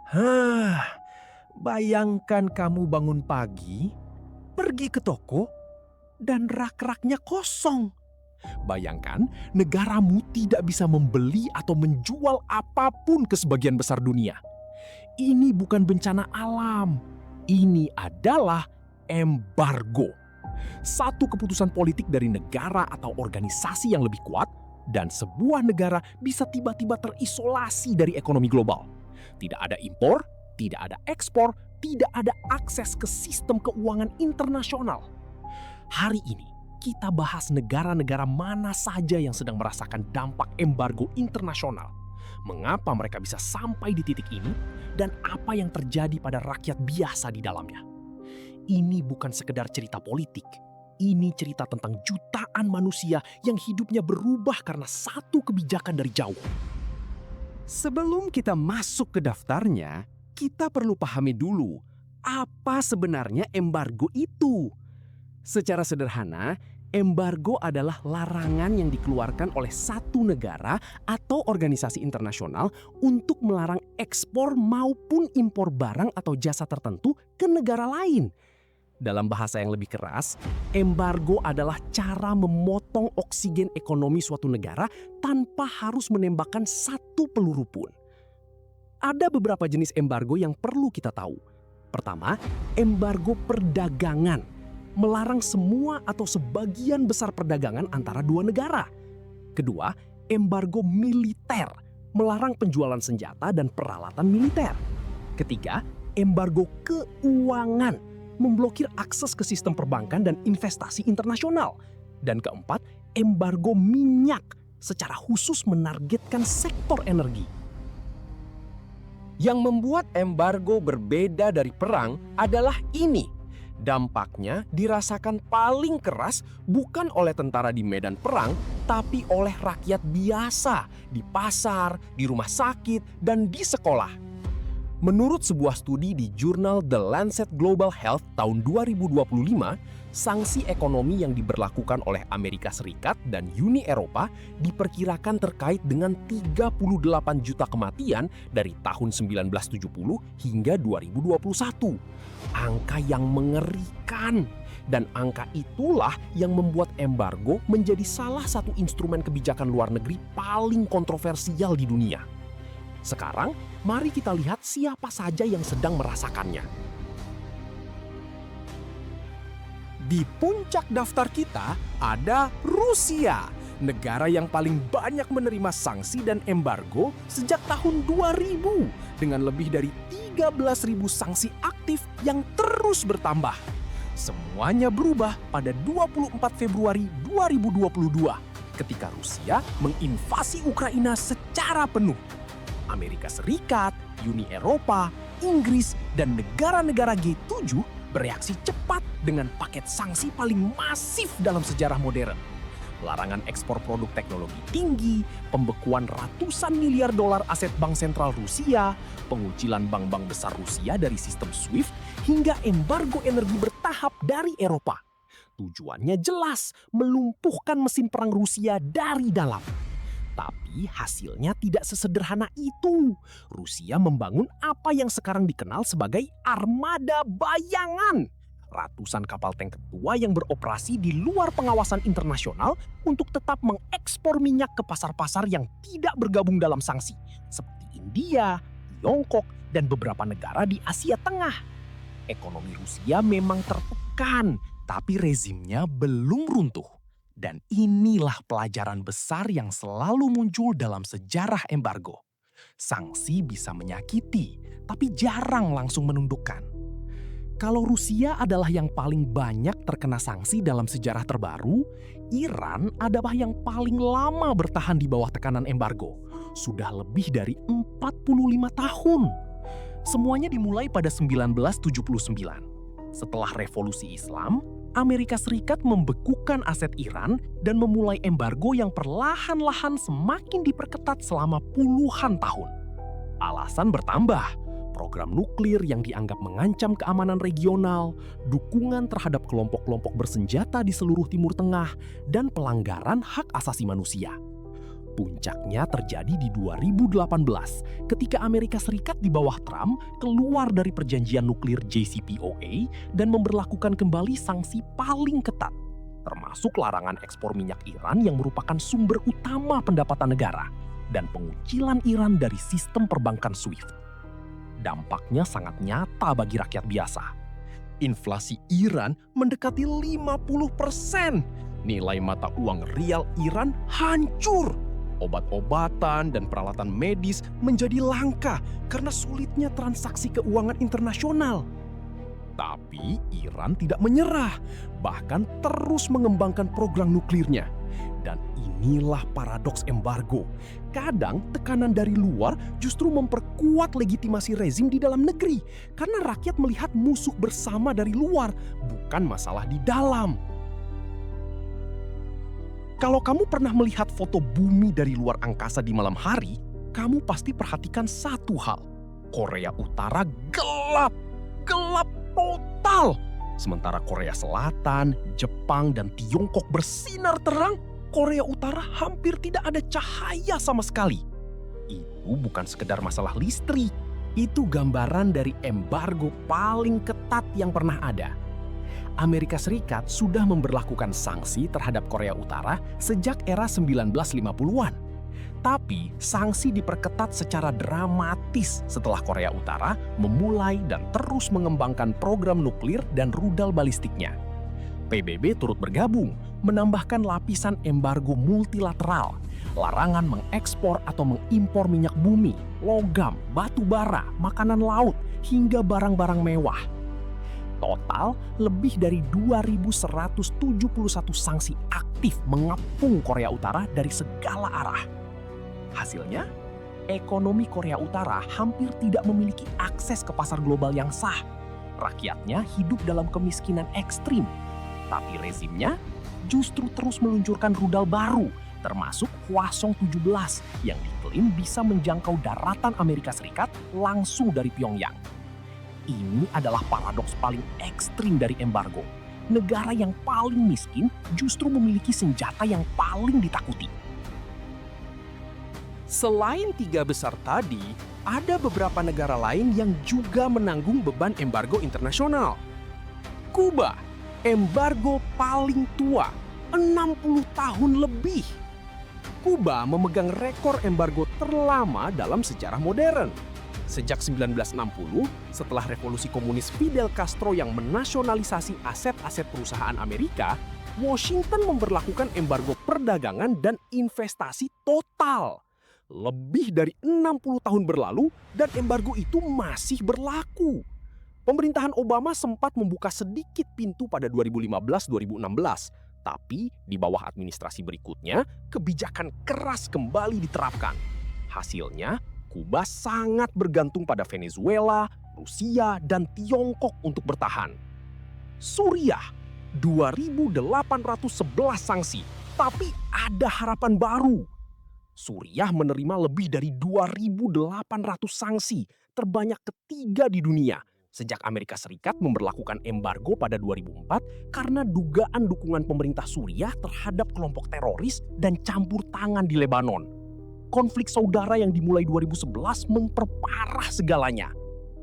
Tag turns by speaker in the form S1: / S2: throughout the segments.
S1: Hah, bayangkan kamu bangun pagi, pergi ke toko, dan rak-raknya kosong. Bayangkan negaramu tidak bisa membeli atau menjual apapun ke sebagian besar dunia. Ini bukan bencana alam, ini adalah embargo. Satu keputusan politik dari negara atau organisasi yang lebih kuat, dan sebuah negara bisa tiba-tiba terisolasi dari ekonomi global. Tidak ada impor, tidak ada ekspor, tidak ada akses ke sistem keuangan internasional. Hari ini, kita bahas negara-negara mana saja yang sedang merasakan dampak embargo internasional. Mengapa mereka bisa sampai di titik ini, dan apa yang terjadi pada rakyat biasa di dalamnya. Ini bukan sekedar cerita politik. Ini cerita tentang jutaan manusia yang hidupnya berubah karena satu kebijakan dari jauh.
S2: Sebelum kita masuk ke daftarnya, kita perlu pahami dulu apa sebenarnya embargo itu. Secara sederhana, embargo adalah larangan yang dikeluarkan oleh satu negara atau organisasi internasional untuk melarang ekspor maupun impor barang atau jasa tertentu ke negara lain. Dalam bahasa yang lebih keras, embargo adalah cara memotong oksigen ekonomi suatu negara tanpa harus menembakkan satu peluru pun. Ada beberapa jenis embargo yang perlu kita tahu. Pertama, embargo perdagangan. Melarang semua atau sebagian besar perdagangan antara dua negara. Kedua, embargo militer. Melarang penjualan senjata dan peralatan militer. Ketiga, embargo keuangan. Memblokir akses ke sistem perbankan dan investasi internasional. Dan keempat, embargo minyak secara khusus menargetkan sektor energi.
S1: Yang membuat embargo berbeda dari perang adalah ini. Dampaknya dirasakan paling keras bukan oleh tentara di medan perang, tapi oleh rakyat biasa di pasar, di rumah sakit, dan di sekolah. Menurut sebuah studi di jurnal The Lancet Global Health tahun 2025, sanksi ekonomi yang diberlakukan oleh Amerika Serikat dan Uni Eropa diperkirakan terkait dengan 38 juta kematian dari tahun 1970 hingga 2021. Angka yang mengerikan. Dan angka itulah yang membuat embargo menjadi salah satu instrumen kebijakan luar negeri paling kontroversial di dunia. Sekarang, mari kita lihat siapa saja yang sedang merasakannya.
S2: Di puncak daftar kita ada Rusia, negara yang paling banyak menerima sanksi dan embargo sejak tahun 2000 dengan lebih dari 13.000 sanksi aktif yang terus bertambah. Semuanya berubah pada 24 Februari 2022 ketika Rusia menginvasi Ukraina secara penuh. Amerika Serikat, Uni Eropa, Inggris, dan negara-negara G7 bereaksi cepat dengan paket sanksi paling masif dalam sejarah modern. Larangan ekspor produk teknologi tinggi, pembekuan ratusan miliar dolar aset bank sentral Rusia, pengucilan bank-bank besar Rusia dari sistem SWIFT, hingga embargo energi bertahap dari Eropa. Tujuannya jelas, melumpuhkan mesin perang Rusia dari dalam. Tapi hasilnya tidak sesederhana itu. Rusia membangun apa yang sekarang dikenal sebagai armada bayangan. Ratusan kapal tank tua yang beroperasi di luar pengawasan internasional untuk tetap mengekspor minyak ke pasar-pasar yang tidak bergabung dalam sanksi, seperti India, Tiongkok, dan beberapa negara di Asia Tengah. Ekonomi Rusia memang tertekan, tapi rezimnya belum runtuh. Dan inilah pelajaran besar yang selalu muncul dalam sejarah embargo. Sanksi bisa menyakiti, tapi jarang langsung menundukkan. Kalau Rusia adalah yang paling banyak terkena sanksi dalam sejarah terbaru, Iran adalah yang paling lama bertahan di bawah tekanan embargo. Sudah lebih dari 45 tahun. Semuanya dimulai pada 1979. Setelah revolusi Islam, Amerika Serikat membekukan aset Iran dan memulai embargo yang perlahan-lahan semakin diperketat selama puluhan tahun. Alasan bertambah, program nuklir yang dianggap mengancam keamanan regional, dukungan terhadap kelompok-kelompok bersenjata di seluruh Timur Tengah, dan pelanggaran hak asasi manusia. Puncaknya terjadi di 2018 ketika Amerika Serikat di bawah Trump keluar dari perjanjian nuklir JCPOA dan memberlakukan kembali sanksi paling ketat, termasuk larangan ekspor minyak Iran yang merupakan sumber utama pendapatan negara dan pengucilan Iran dari sistem perbankan SWIFT. Dampaknya sangat nyata bagi rakyat biasa. Inflasi Iran mendekati 50%. Nilai mata uang rial Iran hancur. Obat-obatan dan peralatan medis menjadi langka karena sulitnya transaksi keuangan internasional. Tapi Iran tidak menyerah, bahkan terus mengembangkan program nuklirnya. Dan inilah paradoks embargo. Kadang tekanan dari luar justru memperkuat legitimasi rezim di dalam negeri karena rakyat melihat musuh bersama dari luar, bukan masalah di dalam. Kalau kamu pernah melihat foto bumi dari luar angkasa di malam hari, kamu pasti perhatikan satu hal. Korea Utara gelap total. Sementara Korea Selatan, Jepang, dan Tiongkok bersinar terang, Korea Utara hampir tidak ada cahaya sama sekali. Itu bukan sekedar masalah listrik, itu gambaran dari embargo paling ketat yang pernah ada. Amerika Serikat sudah memberlakukan sanksi terhadap Korea Utara sejak era 1950-an. Tapi sanksi diperketat secara dramatis setelah Korea Utara memulai dan terus mengembangkan program nuklir dan rudal balistiknya. PBB turut bergabung, menambahkan lapisan embargo multilateral, larangan mengekspor atau mengimpor minyak bumi, logam, batu bara, makanan laut, hingga barang-barang mewah. Total, lebih dari 2.171 sanksi aktif mengepung Korea Utara dari segala arah. Hasilnya, ekonomi Korea Utara hampir tidak memiliki akses ke pasar global yang sah. Rakyatnya hidup dalam kemiskinan ekstrim. Tapi rezimnya justru terus meluncurkan rudal baru, termasuk Hwasong-17 yang diklaim bisa menjangkau daratan Amerika Serikat langsung dari Pyongyang. Ini adalah paradoks paling ekstrim dari embargo. Negara yang paling miskin justru memiliki senjata yang paling ditakuti. Selain tiga besar tadi, ada beberapa negara lain yang juga menanggung beban embargo internasional. Kuba, embargo paling tua, 60 tahun lebih. Kuba memegang rekor embargo terlama dalam sejarah modern. Sejak 1960, setelah revolusi komunis Fidel Castro yang menasionalisasi aset-aset perusahaan Amerika, Washington memberlakukan embargo perdagangan dan investasi total. Lebih dari 60 tahun berlalu dan embargo itu masih berlaku. Pemerintahan Obama sempat membuka sedikit pintu pada 2015-2016, tapi di bawah administrasi berikutnya, kebijakan keras kembali diterapkan. Hasilnya, Kuba sangat bergantung pada Venezuela, Rusia, dan Tiongkok untuk bertahan. Suriah, 2.811 sanksi, tapi ada harapan baru. Suriah menerima lebih dari 2.800 sanksi, terbanyak ketiga di dunia, sejak Amerika Serikat memberlakukan embargo pada 2004 karena dugaan dukungan pemerintah Suriah terhadap kelompok teroris dan campur tangan di Lebanon. Konflik saudara yang dimulai 2011 memperparah segalanya.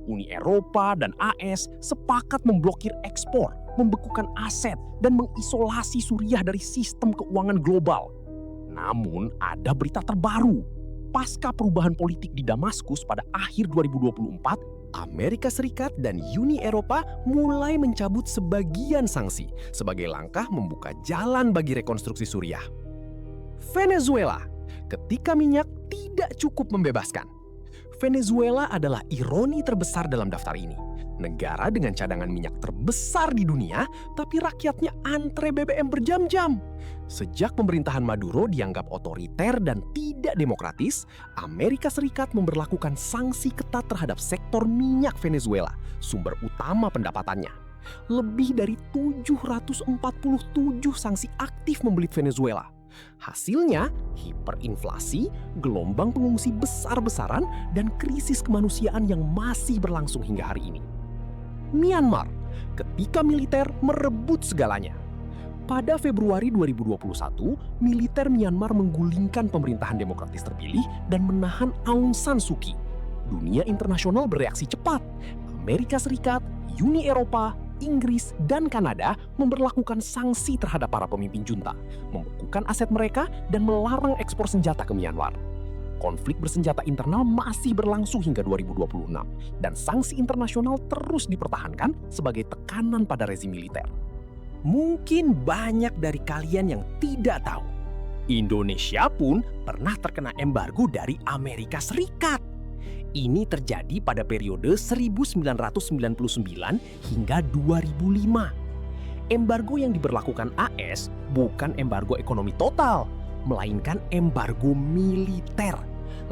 S2: Uni Eropa dan AS sepakat memblokir ekspor, membekukan aset, dan mengisolasi Suriah dari sistem keuangan global. Namun ada berita terbaru. Pasca perubahan politik di Damaskus pada akhir 2024, Amerika Serikat dan Uni Eropa mulai mencabut sebagian sanksi sebagai langkah membuka jalan bagi rekonstruksi Suriah. Venezuela, ketika minyak tidak cukup membebaskan. Venezuela adalah ironi terbesar dalam daftar ini. Negara dengan cadangan minyak terbesar di dunia, tapi rakyatnya antre BBM berjam-jam. Sejak pemerintahan Maduro dianggap otoriter dan tidak demokratis, Amerika Serikat memberlakukan sanksi ketat terhadap sektor minyak Venezuela, sumber utama pendapatannya. Lebih dari 747 sanksi aktif membelit Venezuela. Hasilnya, hiperinflasi, gelombang pengungsi besar-besaran, dan krisis kemanusiaan yang masih berlangsung hingga hari ini. Myanmar, ketika militer merebut segalanya. Pada Februari 2021, militer Myanmar menggulingkan pemerintahan demokratis terpilih dan menahan Aung San Suu Kyi. Dunia internasional bereaksi cepat. Amerika Serikat, Uni Eropa, Inggris, dan Kanada memberlakukan sanksi terhadap para pemimpin junta, membekukan aset mereka, dan melarang ekspor senjata ke Myanmar. Konflik bersenjata internal masih berlangsung hingga 2026, dan sanksi internasional terus dipertahankan sebagai tekanan pada rezim militer. Mungkin banyak dari kalian yang tidak tahu, Indonesia pun pernah terkena embargo dari Amerika Serikat. Ini terjadi pada periode 1999 hingga 2005. Embargo yang diberlakukan AS bukan embargo ekonomi total, melainkan embargo militer.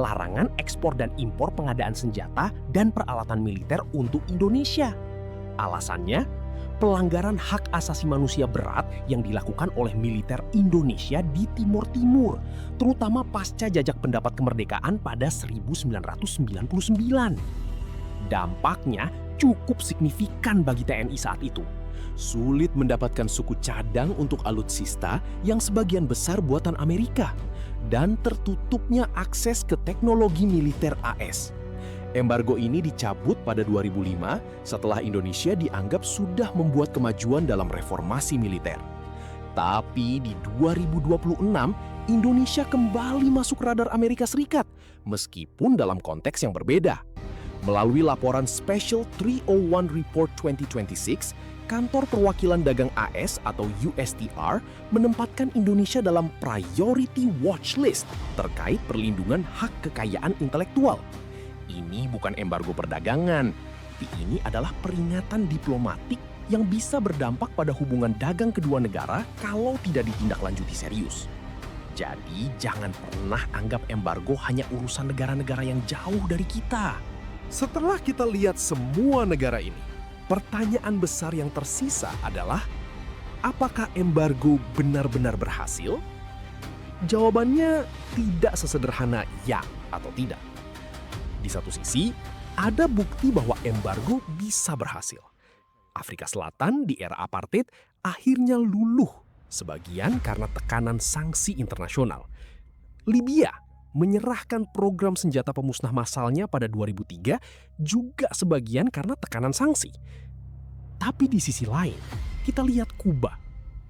S2: Larangan ekspor dan impor pengadaan senjata dan peralatan militer untuk Indonesia. Alasannya, pelanggaran hak asasi manusia berat yang dilakukan oleh militer Indonesia di Timur Timur, terutama pasca jajak pendapat kemerdekaan pada 1999. Dampaknya cukup signifikan bagi TNI saat itu. Sulit mendapatkan suku cadang untuk alutsista yang sebagian besar buatan Amerika, dan tertutupnya akses ke teknologi militer AS. Embargo ini dicabut pada 2005 setelah Indonesia dianggap sudah membuat kemajuan dalam reformasi militer. Tapi di 2026, Indonesia kembali masuk radar Amerika Serikat, meskipun dalam konteks yang berbeda. Melalui laporan Special 301 Report 2026, Kantor Perwakilan Dagang AS atau USTR menempatkan Indonesia dalam Priority Watch List terkait perlindungan hak kekayaan intelektual. Ini bukan embargo perdagangan, tapi ini adalah peringatan diplomatik yang bisa berdampak pada hubungan dagang kedua negara kalau tidak ditindaklanjuti serius. Jadi jangan pernah anggap embargo hanya urusan negara-negara yang jauh dari kita. Setelah kita lihat semua negara ini, pertanyaan besar yang tersisa adalah, apakah embargo benar-benar berhasil? Jawabannya tidak sesederhana ya atau tidak. Di satu sisi, ada bukti bahwa embargo bisa berhasil. Afrika Selatan di era apartheid akhirnya luluh, sebagian karena tekanan sanksi internasional. Libya menyerahkan program senjata pemusnah massalnya pada 2003 juga sebagian karena tekanan sanksi. Tapi di sisi lain, kita lihat Kuba,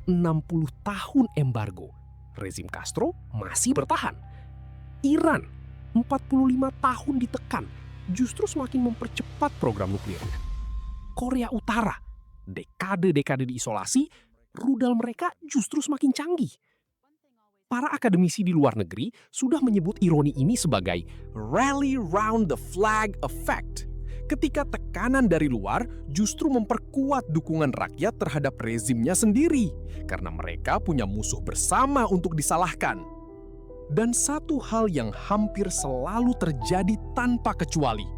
S2: 60 tahun embargo. Rezim Castro masih bertahan. Iran, 45 tahun ditekan, justru semakin mempercepat program nuklirnya. Korea Utara, dekade-dekade diisolasi, rudal mereka justru semakin canggih. Para akademisi di luar negeri sudah menyebut ironi ini sebagai rally round the flag effect. Ketika tekanan dari luar justru memperkuat dukungan rakyat terhadap rezimnya sendiri, karena mereka punya musuh bersama untuk disalahkan. Dan satu hal yang hampir selalu terjadi tanpa kecuali,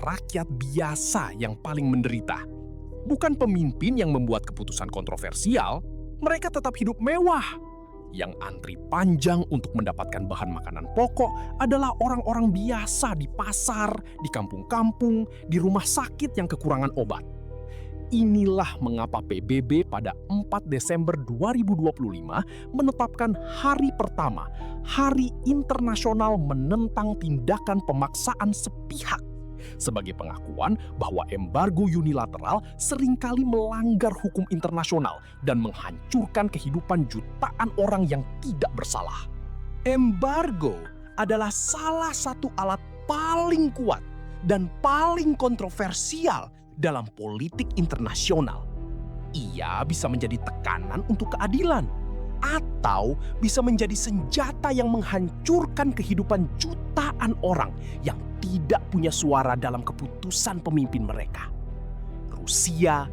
S2: rakyat biasa yang paling menderita. Bukan pemimpin yang membuat keputusan kontroversial, mereka tetap hidup mewah. Yang antri panjang untuk mendapatkan bahan makanan pokok adalah orang-orang biasa di pasar, di kampung-kampung, di rumah sakit yang kekurangan obat. Inilah mengapa PBB pada 4 Desember 2025 menetapkan hari pertama, Hari Internasional Menentang Tindakan Pemaksaan Sepihak, sebagai pengakuan bahwa embargo unilateral seringkali melanggar hukum internasional dan menghancurkan kehidupan jutaan orang yang tidak bersalah. Embargo adalah salah satu alat paling kuat dan paling kontroversial dalam politik internasional. Ia bisa menjadi tekanan untuk keadilan, atau bisa menjadi senjata yang menghancurkan kehidupan jutaan orang yang tidak punya suara dalam keputusan pemimpin mereka. Rusia,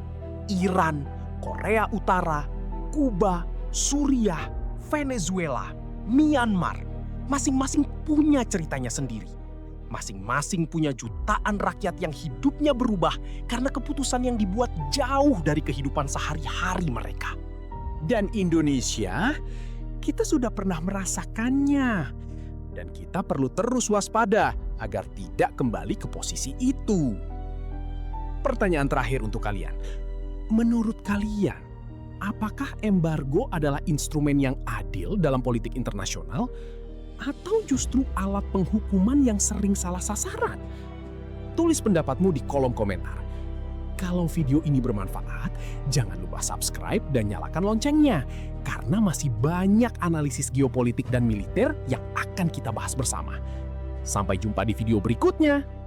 S2: Iran, Korea Utara, Kuba, Suriah, Venezuela, Myanmar, masing-masing punya ceritanya sendiri. Masing-masing punya jutaan rakyat yang hidupnya berubah karena keputusan yang dibuat jauh dari kehidupan sehari-hari mereka. Dan Indonesia, kita sudah pernah merasakannya. Dan kita perlu terus waspada agar tidak kembali ke posisi itu. Pertanyaan terakhir untuk kalian. Menurut kalian, Apakah embargo adalah instrumen yang adil dalam politik internasional atau justru alat penghukuman yang sering salah sasaran? Tulis pendapatmu di kolom komentar. Kalau video ini bermanfaat, jangan lupa subscribe dan nyalakan loncengnya karena masih banyak analisis geopolitik dan militer yang akan kita bahas bersama. Sampai jumpa di video berikutnya.